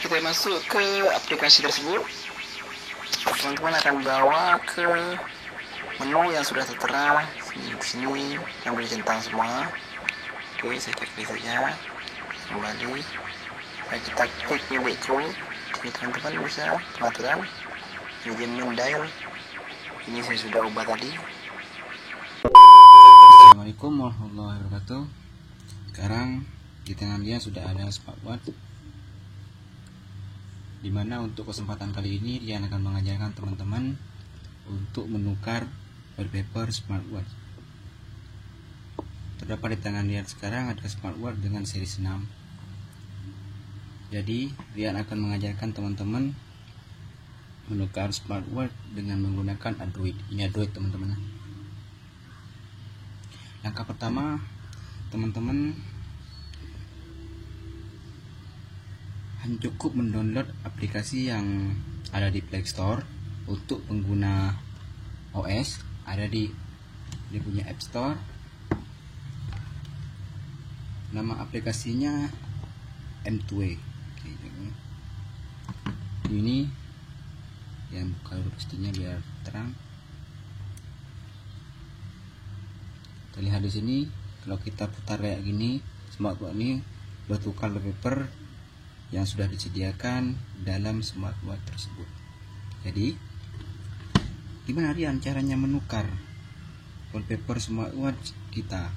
kita masuk ke aplikasi tersebut, teman-teman akan bawa ke menu yang sudah tertera di sini yang bercentang semua. Oke, saya klik saja kembali. Nah, kita klik new background. Ini teman-teman bisa pengaturan medium dial. Ini saya sudah ubah tadi. Assalamualaikum warahmatullahi wabarakatuh. Sekarang di tangan dia sudah ada smartwatch, dimana untuk kesempatan kali ini dia akan mengajarkan teman-teman untuk menukar wallpaper smartwatch. Terdapat di tangan dia sekarang ada smartwatch dengan seri 6. Jadi dia akan mengajarkan teman-teman menukar smartwatch dengan menggunakan Android. Ini Android teman-teman. Langkah pertama, teman-teman hanya cukup mendownload aplikasi yang ada di Play Store. Untuk pengguna OS ada di dia punya App Store. Nama aplikasinya M2. Ini yang buka dulu pastinya biar terang. Kita lihat di sini, kalau kita putar kayak gini, smartwatch ini bertukar wallpaper yang sudah disediakan dalam smartwatch tersebut. Jadi, gimana Rian caranya menukar wallpaper smartwatch kita?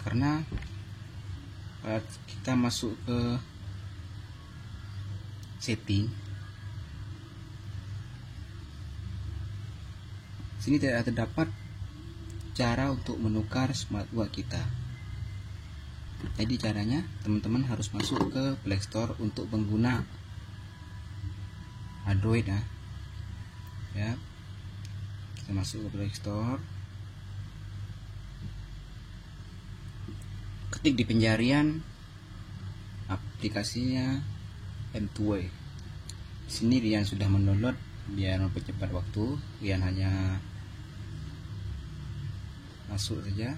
Karena kita masuk ke setting, sini tidak terdapat cara untuk menukar smartwatch kita. Jadi caranya teman-teman harus masuk ke Play Store untuk pengguna Android ya. Kita masuk ke Play Store, ketik di pencarian aplikasinya M2. Di sini Rian sudah mendownload. Biar mempercepat waktu, Rian hanya masuk saja,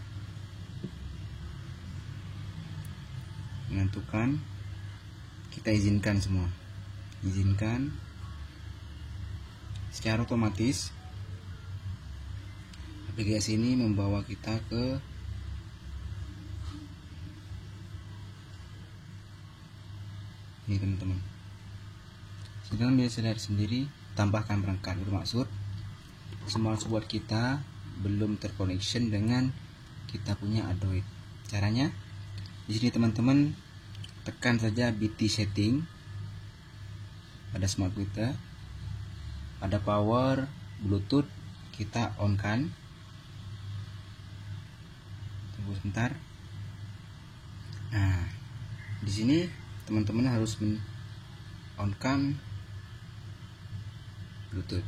menentukan, kita izinkan semua, izinkan. Secara otomatis aplikasi ini membawa kita ke ini teman-teman. Sedang bisa lihat sendiri, tambahkan perangkat, bermaksud smartwatch kita belum terkoneksi dengan kita punya Android. Caranya di sini teman-teman tekan saja BT setting pada smartwatch kita, ada power, Bluetooth, kita on kan. Tunggu sebentar. Nah, di sini teman-teman harus on kan Bluetooth.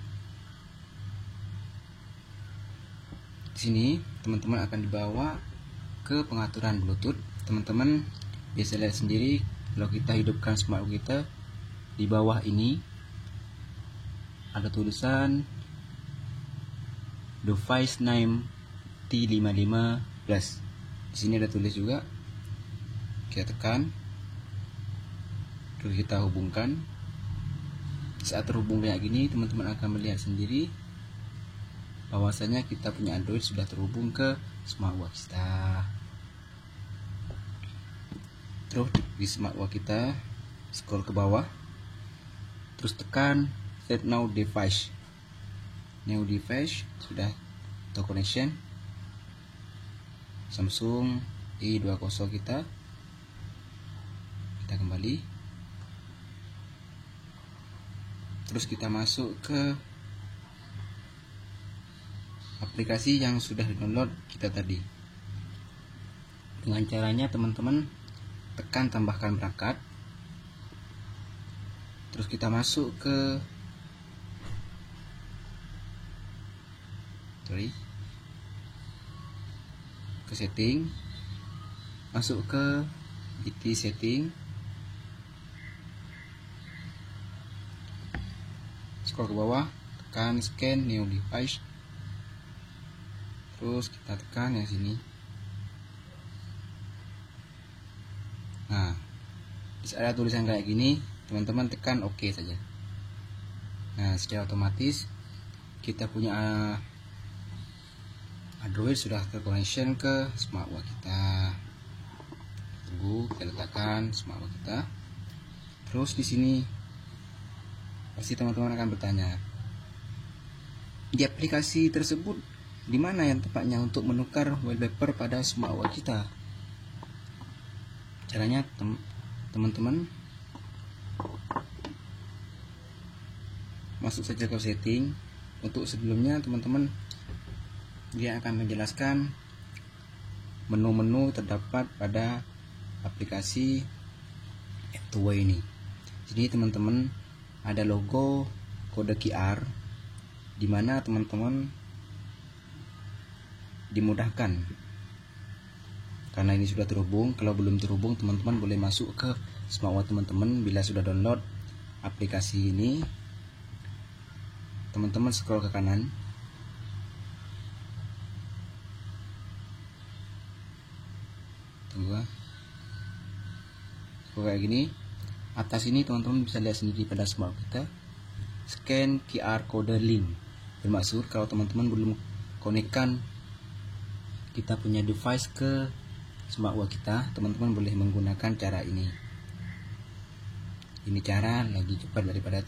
Di sini teman-teman akan dibawa ke pengaturan Bluetooth. Teman-teman bisa lihat sendiri, kalau kita hidupkan smartwatch kita, di bawah ini ada tulisan device name T55 plus. Di sini ada tulis juga. Kita tekan, terus kita hubungkan. Saat terhubung kayak gini, teman-teman akan melihat sendiri bahwasanya kita punya Android sudah terhubung ke smartwatch kita. Terus di smartwatch kita scroll ke bawah, terus tekan set now device. New device sudah terconnection Samsung i20 kita. Kita kembali, terus kita masuk ke aplikasi yang sudah di-download kita tadi. Dengan caranya teman-teman tekan tambahkan perangkat, terus kita masuk ke setting, masuk ke BT setting, scroll ke bawah, tekan scan new device, terus kita tekan yang sini. Nah, bisa ada tulisan kayak gini, teman-teman tekan OK saja. Nah, secara otomatis kita punya Android sudah terconnection ke smartwatch kita. Tunggu, kita letakkan smartwatch kita. Terus di sini pasti teman-teman akan bertanya, di aplikasi tersebut di mana yang tepatnya untuk menukar wallpaper pada smartwatch kita? Caranya teman-teman masuk saja ke setting. Untuk sebelumnya teman-teman, dia akan menjelaskan menu-menu terdapat pada aplikasi F2W ini. Jadi teman-teman ada logo kode QR, dimana teman-teman dimudahkan karena ini sudah terhubung. Kalau belum terhubung, teman-teman boleh masuk ke smartwatch teman-teman. Bila sudah download aplikasi ini, teman-teman scroll ke kanan. Tunggu, kayak gini. Atas ini teman-teman bisa lihat sendiri pada smartwatch kita, scan QR code link. Bermaksud kalau teman-teman belum konekkan kita punya device ke smartwatch kita, teman-teman boleh menggunakan cara ini. Ini cara lebih cepat daripada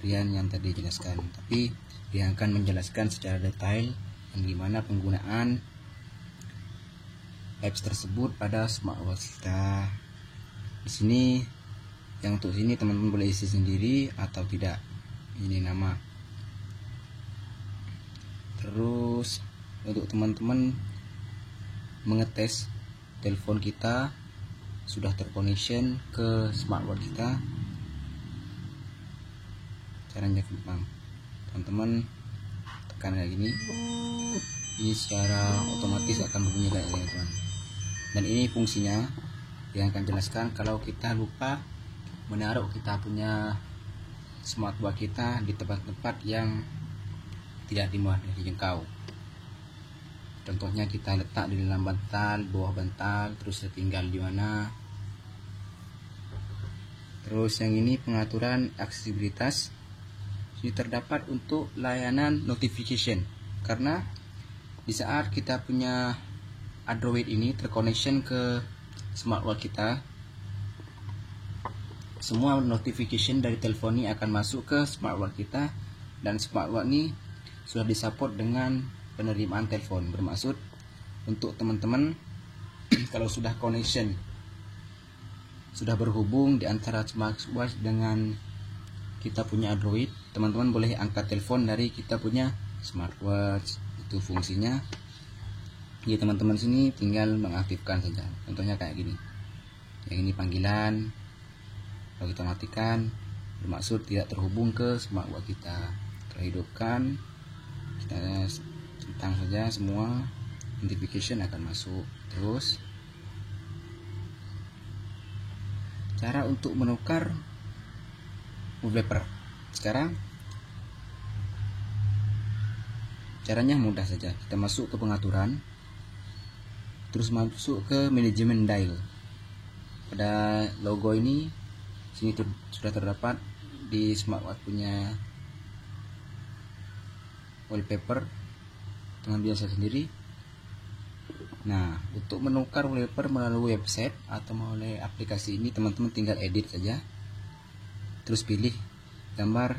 Rian yang tadi jelaskan, tapi dia akan menjelaskan secara detail bagaimana penggunaan apps tersebut pada smartwatch kita. Di sini, yang untuk sini teman-teman boleh isi sendiri atau tidak. Ini nama. Terus untuk teman-teman mengetes telepon kita sudah terconnection ke smartwatch kita, caranya gampang. Teman-teman tekan kayak gini, ini secara otomatis akan berbunyi kayak gini, teman. Dan ini fungsinya yang akan jelaskan kalau kita lupa menaruh kita punya smartwatch kita di tempat-tempat yang tidak dijangkau. Contohnya kita letak di dalam bantal, bawah bantal, terus tinggal di mana. Terus yang ini pengaturan aksesibilitas. Ini terdapat untuk layanan notification, karena di saat kita punya Android ini terconnection ke smartwatch kita, semua notification dari telepon ini akan masuk ke smartwatch kita, dan smartwatch ini sudah disupport dengan penerimaan telepon. Bermaksud untuk teman-teman kalau sudah connection, sudah berhubung di antara smartwatch dengan kita punya Android, teman-teman boleh angkat telepon dari kita punya smartwatch. Itu fungsinya. Jadi teman-teman sini tinggal mengaktifkan saja. Contohnya kayak gini. Yang ini panggilan. Kalau kita matikan, bermaksud tidak terhubung ke smartwatch kita. Terhidupkan, kita centang saja semua, notification akan masuk. Terus cara untuk menukar wallpaper. Sekarang caranya mudah saja. Kita masuk ke pengaturan, terus masuk ke manajemen dial. Pada logo ini sini sudah terdapat di smartwatch punya wallpaper dengan biasa sendiri. Nah, untuk menukar wallpaper melalui website atau melalui aplikasi ini, teman-teman tinggal edit saja, terus pilih gambar.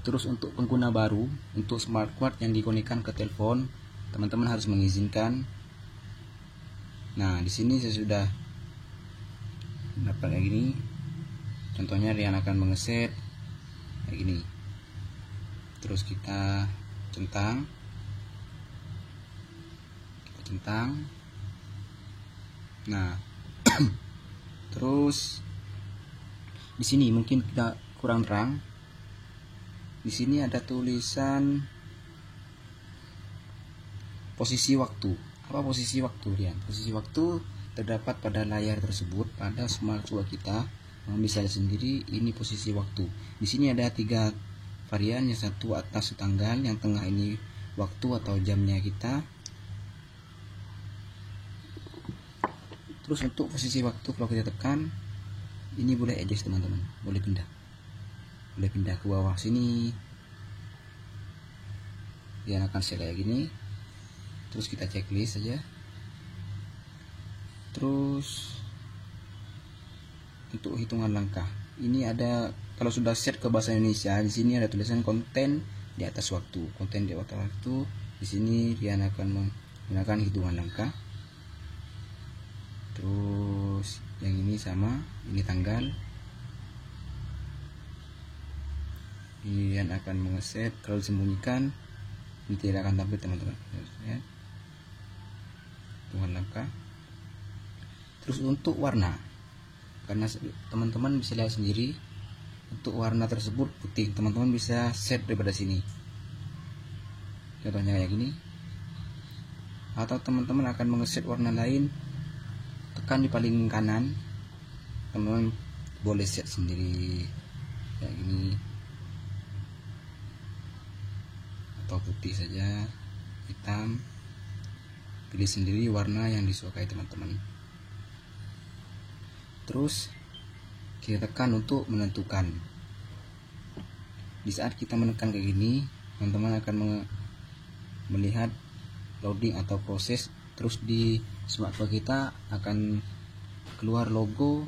Terus untuk pengguna baru, untuk smartwatch yang dikonekkan ke telepon, teman-teman harus mengizinkan. Nah, di sini saya sudah dapat kayak gini. Contohnya Rian akan mengeset kayak gini. Terus kita centang. Nah, terus di sini mungkin kita kurang terang. Di sini ada tulisan posisi waktu. Apa posisi waktu, Rian? Posisi waktu terdapat pada layar tersebut pada smartwatch kita. Bisa lihat sendiri, ini posisi waktu. Di sini ada 3 varian. Yang satu atas tanggal, yang tengah ini waktu atau jamnya kita. Terus untuk posisi waktu, kalau kita tekan, Ini boleh adjust teman-teman, boleh pindah ke bawah sini. Dia akan set kayak gini. Terus kita checklist saja. Terus untuk hitungan langkah, ini ada, kalau sudah set ke bahasa Indonesia, di sini ada tulisan konten di atas waktu. Konten di atas waktu, di sini dia akan menggunakan hitungan langkah. Terus yang ini sama, ini tanggal. Ini akan mengeset, kalau disembunyikan ini tidak akan tampil teman-teman ya. Hitungan langkah. Terus untuk warna, karena teman-teman bisa lihat sendiri, untuk warna tersebut putih, teman-teman bisa set daripada sini, contohnya kayak gini. Atau teman-teman akan mengeset warna lain, tekan di paling kanan, teman-teman boleh set sendiri kayak gini, atau putih saja, hitam, pilih sendiri warna yang disukai teman-teman. Terus kita tekan untuk menentukan. Di saat kita menekan kayak gini, teman-teman akan melihat loading atau proses. Terus di smartphone kita akan keluar logo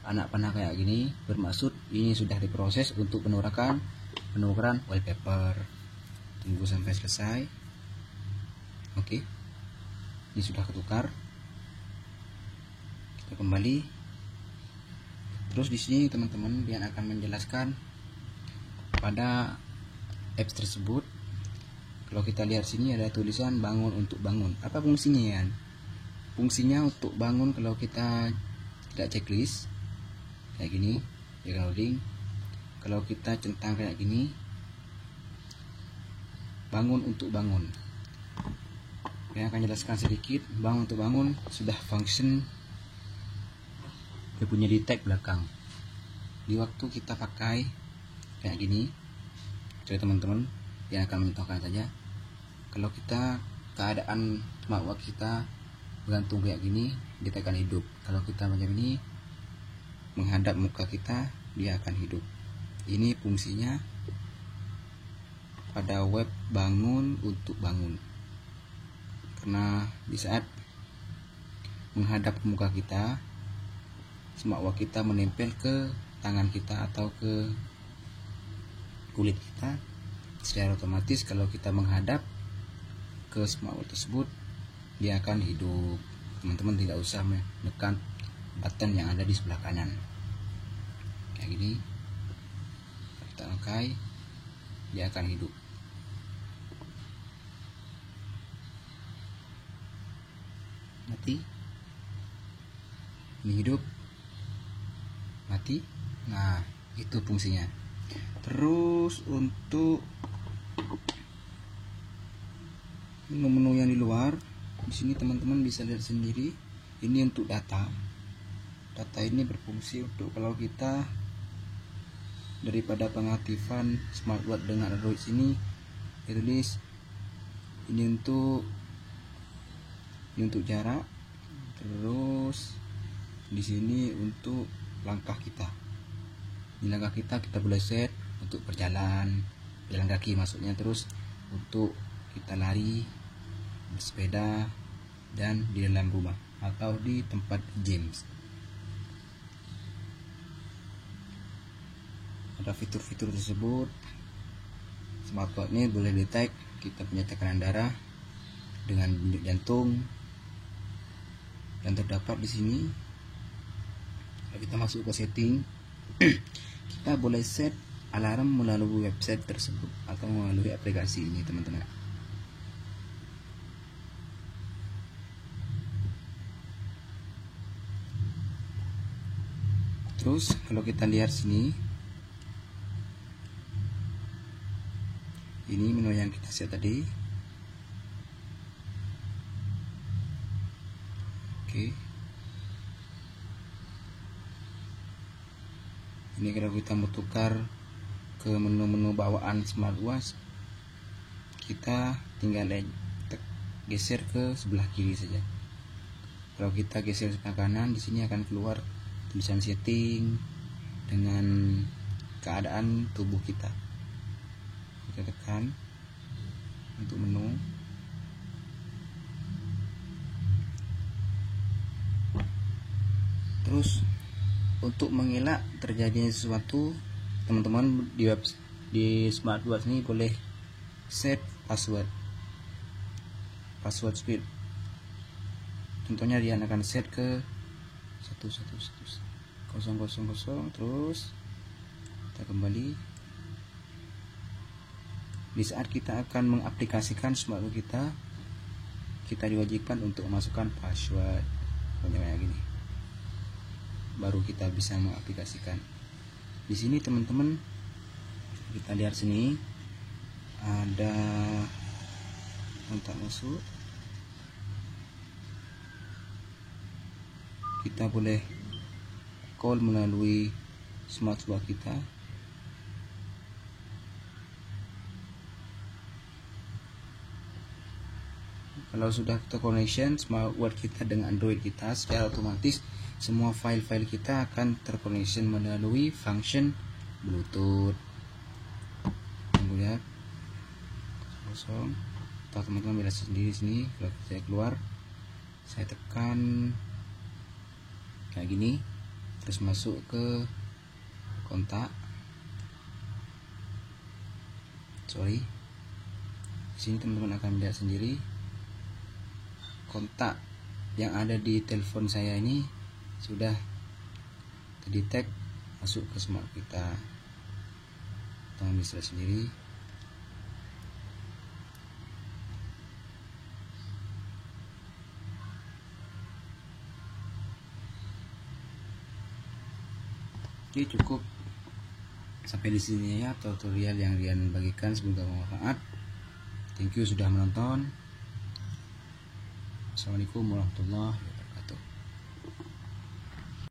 anak panah kayak gini, bermaksud ini sudah diproses untuk penukaran wallpaper. Tunggu sampai selesai. Oke, ini sudah ketukar. Kita kembali. Terus di sini teman-teman dia akan menjelaskan pada apps tersebut. Kalau kita lihat sini ada tulisan bangun untuk bangun. Apa fungsinya ya? Fungsinya untuk bangun kalau kita tidak checklist kayak gini, dia loading. Kalau kita centang kayak gini, bangun untuk bangun. Saya akan jelaskan sedikit. Bangun untuk bangun sudah function, dia punya di tag belakang. Di waktu kita pakai kayak gini, jadi teman-teman yang akan mencontohkan saja. Kalau kita keadaan smartwatch kita bergantung kayak gini, dia akan hidup. Kalau kita macam ini menghadap muka kita, dia akan hidup. Ini fungsinya pada web bangun untuk bangun. Karena di saat menghadap ke muka kita, smartwatch kita menempel ke tangan kita atau ke kulit kita, secara otomatis kalau kita menghadap ke smartwatch tersebut, dia akan hidup. Teman-teman tidak usah menekan button yang ada di sebelah kanan kayak gini. Kita pakai, dia akan hidup. Mati, ini hidup, mati. Nah, itu fungsinya. Terus untuk menu-menu yang di luar, di sini teman-teman bisa lihat sendiri. Ini untuk data. Data ini berfungsi untuk kalau kita daripada pengaktifan smartwatch dengan Android sini, ditulis ini untuk jarak. Terus di sini untuk langkah kita. Di langkah kita boleh set untuk berjalan kaki maksudnya. Terus untuk kita lari, bersepeda, dan di dalam rumah atau di tempat games. Ada fitur-fitur tersebut. Smartwatch ini boleh detect kita punya tekanan darah dengan denyut jantung yang terdapat di sini. Kalau kita masuk ke setting, kita boleh set alarm melalui website tersebut atau melalui aplikasi ini teman-teman. Terus kalau kita lihat sini, ini menu yang kita set tadi. Oke. Ini kalau kita mau tukar ke menu-menu bawaan smartwatch, kita tinggal geser ke sebelah kiri saja. Kalau kita geser sebelah kanan, di sini akan keluar tulisan setting dengan keadaan tubuh kita. Kita tekan untuk menu. Terus untuk mengelak terjadinya sesuatu, teman-teman di smartwatch ini boleh set password speed. Contohnya dia akan set ke 11100, terus kita kembali. Di saat kita akan mengaplikasikan smartwatch kita diwajibkan untuk memasukkan password banyak gini, baru kita bisa mengaplikasikan. Di sini teman-teman, kita lihat sini ada kontak masuk. Kita boleh call melalui smartwatch kita. Kalau sudah terconnection smartwatch kita dengan Android kita, secara otomatis semua file-file kita akan terconnection melalui function Bluetooth. Lihat kosong. Teman-teman bisa sendiri sini. Kalau saya keluar, saya tekan kayak gini, terus masuk ke kontak. Di sini teman-teman akan melihat sendiri kontak yang ada di telepon saya ini sudah terdetek masuk ke smart kita. Teman bisa lihat sendiri. Oke, cukup sampai di sini ya tutorial yang Rian bagikan, semoga bermanfaat. Thank you sudah menonton. Assalamualaikum warahmatullahi wabarakatuh.